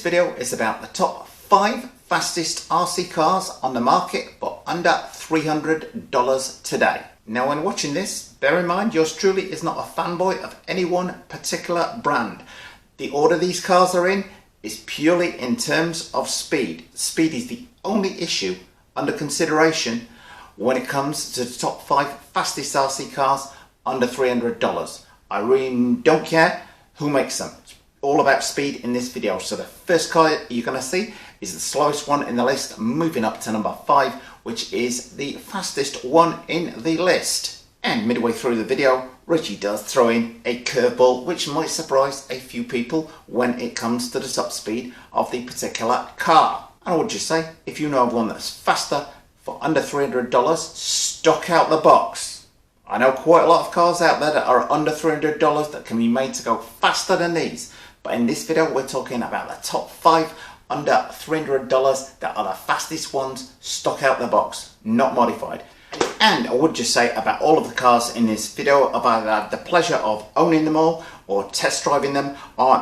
video is about the top 5 fastest RC cars on the market for under $300 today. Now when watching this, bear in mind yours truly is not a fanboy of any one particular brand. The order these cars are in is purely in terms of speed. Speed is the only issue under consideration when it comes to the top 5 fastest RC cars under $300. I really don't care who makes them. It's all about speed in this video. So the first car you're going to see is the slowest one in the list, moving up to number 5, which is the fastest one in the list. And midway through the video, Richie does throw in a curveball which might surprise a few people when it comes to the top speed of the particular car. And I would just say, if you know of one that's faster for under $300, stock out the box. I know quite a lot of cars out there that are under $300 that can be made to go faster than these. But in this video, we're talking about the top 5 under $300 that are the fastest ones. Stock out the box, not modified. And I would just say about all of the cars in this video, I've had the pleasure of owning them all or test driving them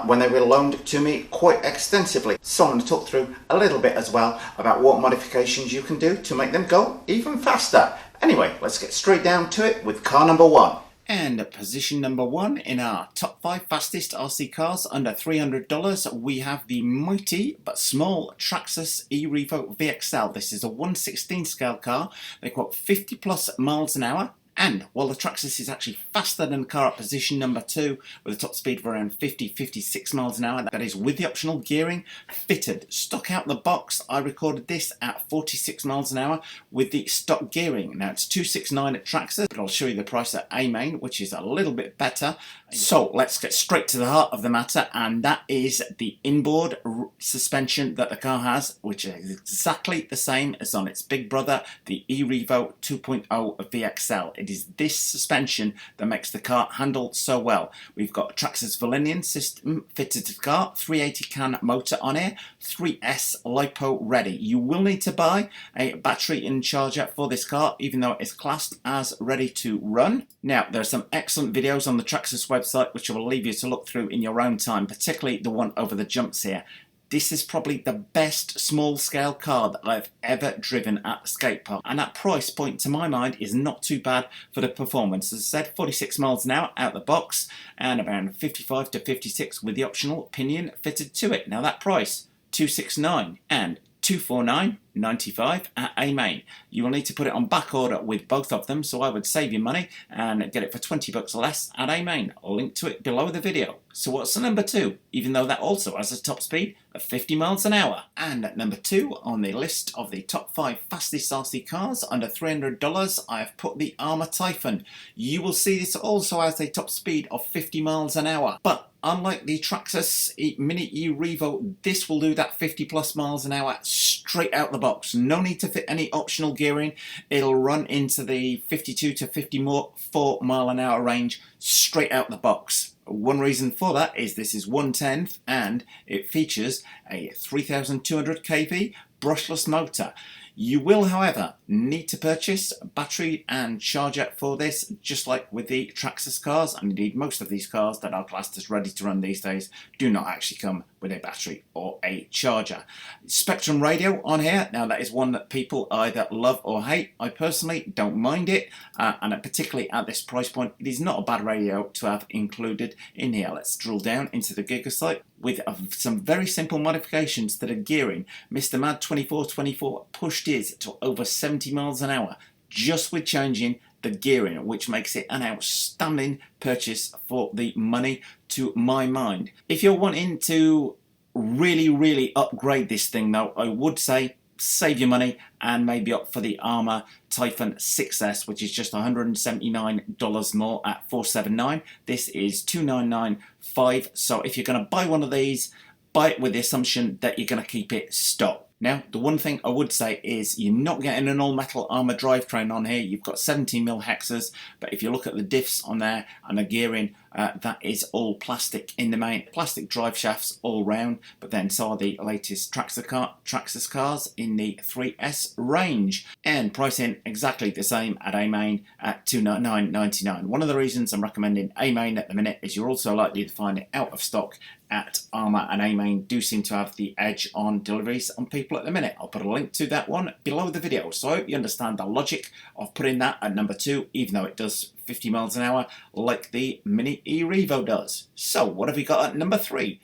when they were loaned to me quite extensively. So I'm going to talk through a little bit as well about what modifications you can do to make them go even faster. Anyway, let's get straight down to it with car number 1. And at position number 1 in our top 5 fastest RC cars under $300, we have the mighty but small Traxxas E-Revo VXL. This is a 1/16 scale car. They quote 50 plus miles an hour. And while the Traxxas is actually faster than the car at position number 2 with a top speed of around 50-56 miles an hour, that is with the optional gearing fitted. Stock out the box, I recorded this at 46 miles an hour with the stock gearing. Now it's $269 at Traxxas, but I'll show you the price at A-Main, which is a little bit better. So let's get straight to the heart of the matter, and that is the inboard suspension that the car has, which is exactly the same as on its big brother, the E-Revo 2.0 VXL. It is this suspension that makes the car handle so well. We've got a Traxxas Verlinian system fitted to the car, 380 can motor on here, 3S LiPo ready. You will need to buy a battery and charger for this car, even though it's classed as ready to run. Now, there are some excellent videos on the Traxxas website which I will leave you to look through in your own time, particularly the one over the jumps here. This is probably the best small scale car that I've ever driven at the skate park, and that price point to my mind is not too bad for the performance. As I said, 46 miles an hour out the box and around 55 to 56 with the optional pinion fitted to it. Now that price, $269 and $249.95 at A-Main. You will need to put it on back order with both of them, so I would save you money and get it for 20 bucks less at A-Main. I'll link to it below the video. So what's the number 2? Even though that also has a top speed of 50 miles an hour. And at number 2 on the list of the top 5 fastest RC cars under $300, I have put the Arrma Typhon. You will see this also has a top speed of 50 miles an hour, but unlike the Traxxas Mini E-Revo, this will do that 50 plus miles an hour straight out the box. No need to fit any optional gearing. It'll run into the 52 to 54 mile an hour range straight out the box. One reason for that is this is 1/10 and it features a 3200 kV brushless motor. You will, however, need to purchase a battery and charger for this, just like with the Traxxas cars, and indeed most of these cars that are classed as ready to run these days do not actually come with a battery or a charger. Spectrum radio on here, now that is one that people either love or hate. I personally don't mind it, and particularly at this price point, it is not a bad radio to have included in here. Let's drill down into the gigasite with some very simple modifications to the gearing. Mr. Mad 2424 pushed his to over 70 miles an hour just with changing the gearing, which makes it an outstanding purchase for the money to my mind. If you're wanting to really upgrade this thing though, I would say save your money and maybe opt for the Arrma Typhon 6S, which is just $179 more at $479. This is $299.5. So if you're going to buy one of these, buy it with the assumption that you're going to keep it stock. Now, the one thing I would say is you're not getting an all-metal Arrma drivetrain on here. You've got 17mm hexas, but if you look at the diffs on there and the gearing, that is all plastic in the main, plastic drive shafts all round, but then so are the latest Traxxas cars in the 3S range, and pricing exactly the same at A-Main at $299.99. One of the reasons I'm recommending A-Main at the minute is you're also likely to find it out of stock at Arrma, and A-Main do seem to have the edge on deliveries on people at the minute. I'll put a link to that one below the video, so I hope you understand the logic of putting that at number 2, even though it does 50 miles an hour like the Mini E-Revo does. So what have we got at number 3?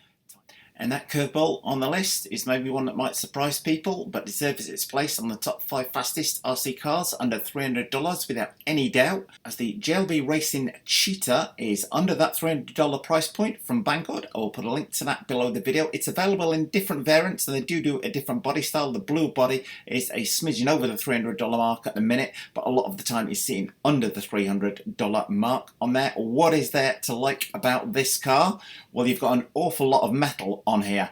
And that curveball on the list is maybe one that might surprise people, but deserves its place on the top 5 fastest RC cars under $300 without any doubt, as the JLB Racing Cheetah is under that $300 price point from Bandit. I'll put a link to that below the video. It's available in different variants, and they do a different body style. The blue body is a smidgen over the $300 mark at the minute, but a lot of the time is sitting under the $300 mark on there. What is there to like about this car? Well, you've got an awful lot of metal on here.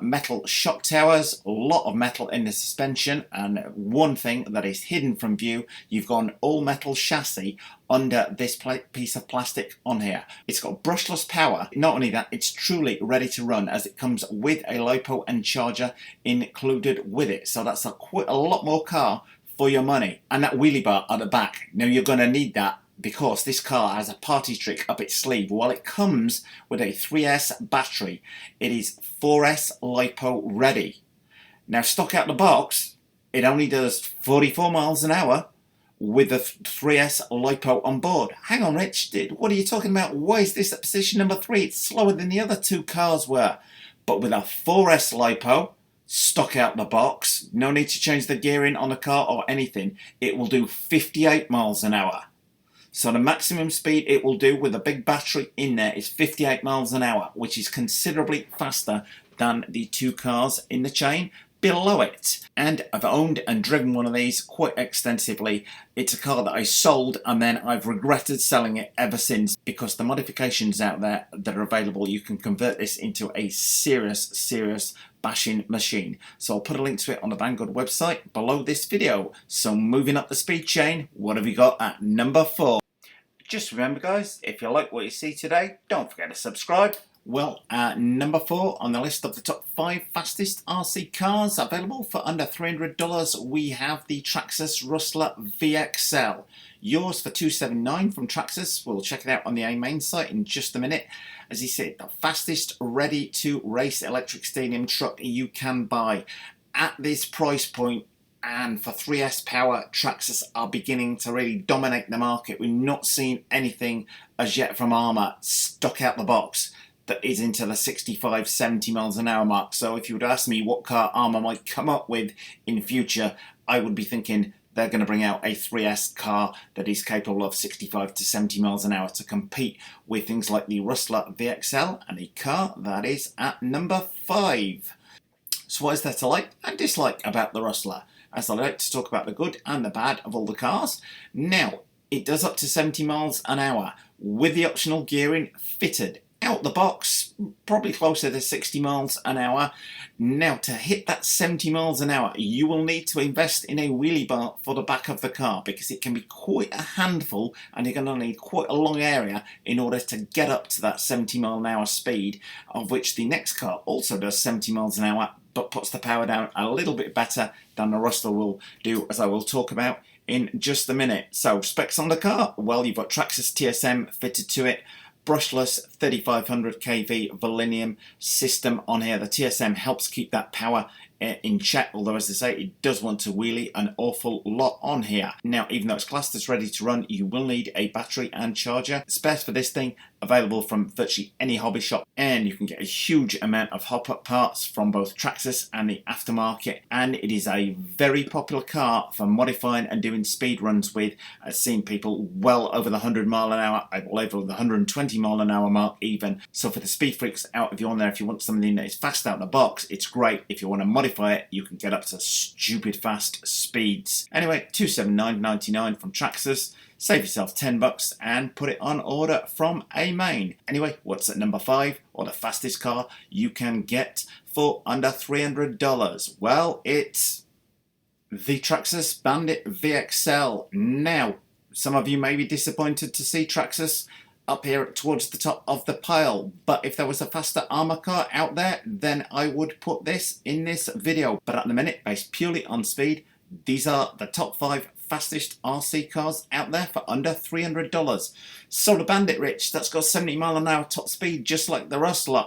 Metal shock towers, a lot of metal in the suspension, and one thing that is hidden from view, you've got an all metal chassis under this piece of plastic on here. It's got brushless power. Not only that, it's truly ready to run, as it comes with a LiPo and charger included with it. So that's quite a lot more car for your money. And that wheelie bar at the back, now you're going to need that, because this car has a party trick up its sleeve. While it comes with a 3S battery, it is 4S LiPo ready. Now, stock out the box, it only does 44 miles an hour with the 3S LiPo on board. Hang on, Rich, what are you talking about? Why is this at position number 3? It's slower than the other 2 cars were. But with a 4S LiPo, stock out the box, no need to change the gearing on the car or anything, it will do 58 miles an hour. So the maximum speed it will do with a big battery in there is 58 miles an hour, which is considerably faster than the 2 cars in the chain below it. And I've owned and driven one of these quite extensively. It's a car that I sold, and then I've regretted selling it ever since, because the modifications out there that are available, you can convert this into a serious bashing machine. So I'll put a link to it on the Vanguard website below this video. So moving up the speed chain, what have we got at number 4? Just remember, guys, if you like what you see today, don't forget to subscribe. Well, number 4 on the list of the top 5 fastest RC cars available for under $300, we have the Traxxas Rustler VXL. Yours for $279 from Traxxas. We'll check it out on the A-Main site in just a minute. As he said, the fastest ready-to-race electric stadium truck you can buy at this price point. And for 3S power, Traxxas are beginning to really dominate the market. We've not seen anything as yet from Arrma stock out the box that is into the 65, 70 miles an hour mark. So if you would ask me what car Arrma might come up with in future, I would be thinking they're going to bring out a 3S car that is capable of 65 to 70 miles an hour to compete with things like the Rustler VXL, and a car that is at number 5. So what is there to like and dislike about the Rustler? As I like to talk about the good and the bad of all the cars. Now, it does up to 70 miles an hour with the optional gearing fitted. Out the box, probably closer to 60 miles an hour. Now, to hit that 70 miles an hour, you will need to invest in a wheelie bar for the back of the car, because it can be quite a handful, and you're going to need quite a long area in order to get up to that 70 mile an hour speed, of which the next car also does 70 miles an hour, but puts the power down a little bit better than the Rustler will do, as I will talk about in just a minute. So, specs on the car, well, you've got Traxxas TSM fitted to it, brushless 3500 kV Volinium system on here. The TSM helps keep that power in check, although as I say, it does want to wheelie an awful lot on here. Now, even though it's classed as ready to run, you will need a battery and charger. Spares for this thing available from virtually any hobby shop, and you can get a huge amount of hop-up parts from both Traxxas and the aftermarket, and it is a very popular car for modifying and doing speed runs with. I've seen people well over the 100 mile an hour, over the 120 mile an hour mark even. So for the speed freaks out of you on there, if you want something that is fast out the box, it's great. If you want to modify it, you can get up to stupid fast speeds. Anyway, $279.99 from Traxxas. Save yourself $10 and put it on order from A-Main. Anyway, what's at number 5, or the fastest car you can get for under $300? Well, it's the Traxxas Bandit VXL. Now, some of you may be disappointed to see Traxxas up here towards the top of the pile. But if there was a faster Arrma car out there, then I would put this in this video. But at the minute, based purely on speed, these are the top 5 fastest RC cars out there for under $300. So the Bandit, Rich, that's got 70 mph top speed, just like the Rustler.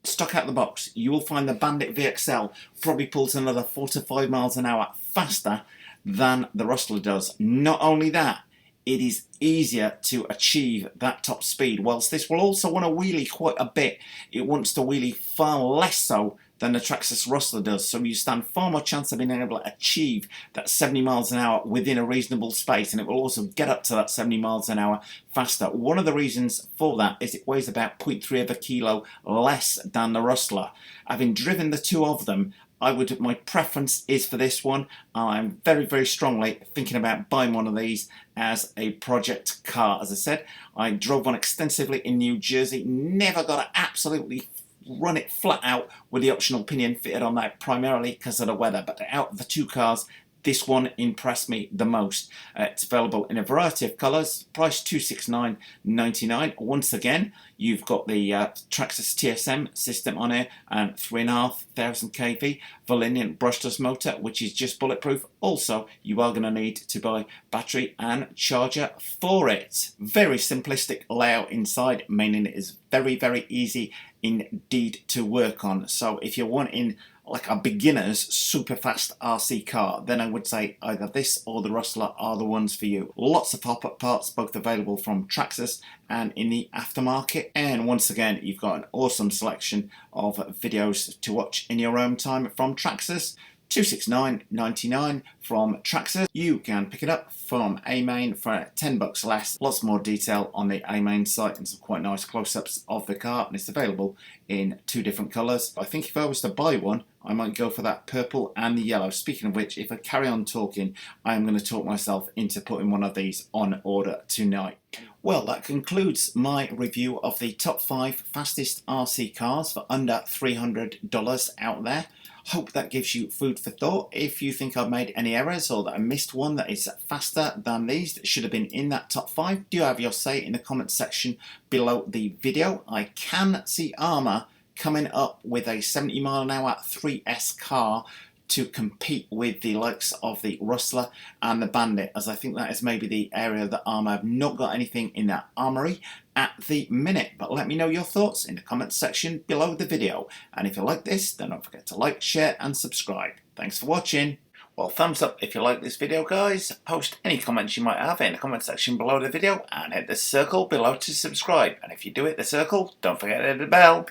Stock out the box, you will find the Bandit VXL probably pulls another 4 to 5 miles an hour faster than the Rustler does. Not only that, it is easier to achieve that top speed. Whilst this will also want to wheelie quite a bit, it wants to wheelie far less so than the Traxxas Rustler does, so you stand far more chance of being able to achieve that 70 miles an hour within a reasonable space, and it will also get up to that 70 miles an hour faster. One of the reasons for that is it weighs about 0.3 of a kilo less than the Rustler. Having driven the two of them, my preference is for this one. I'm very, very strongly thinking about buying one of these as a project car. As I said, I drove one extensively in New Jersey, never got to absolutely run it flat out with the optional pinion fitted on that, primarily because of the weather. But out of the two cars, this one impressed me the most. It's available in a variety of colours, price $269.99. Once again, you've got the Traxxas TSM system on here and 3,500 kV Volinian brushless motor, which is just bulletproof. Also, you are going to need to buy battery and charger for it. Very simplistic layout inside, meaning it is very, very easy indeed to work on. So if you're wanting like a beginner's super fast RC car, then I would say either this or the Rustler are the ones for you. Lots of pop-up parts, both available from Traxxas and in the aftermarket. And once again, you've got an awesome selection of videos to watch in your own time from Traxxas. $269.99 from Traxxas. You can pick it up from A-Main for $10 less. Lots more detail on the A-Main site and some quite nice close-ups of the car, and it's available in 2 different colours. I think if I was to buy one, I might go for that purple and the yellow. Speaking of which, if I carry on talking, I am going to talk myself into putting one of these on order tonight. Well, that concludes my review of the top 5 fastest RC cars for under $300 out there. Hope that gives you food for thought. If you think I've made any errors or that I missed one that is faster than these that should have been in that top 5, do have your say in the comment section below the video. I can see Arrma coming up with a 70 mph 3S car to compete with the likes of the Rustler and the Bandit, as I think that is maybe the area that Arrma have not got anything in that armory at the minute. But let me know your thoughts in the comments section below the video. And if you like this, then don't forget to like, share and subscribe. Thanks for watching. Well, thumbs up if you like this video, guys. Post any comments you might have in the comment section below the video and hit the circle below to subscribe. And if you do hit the circle, don't forget to hit the bell.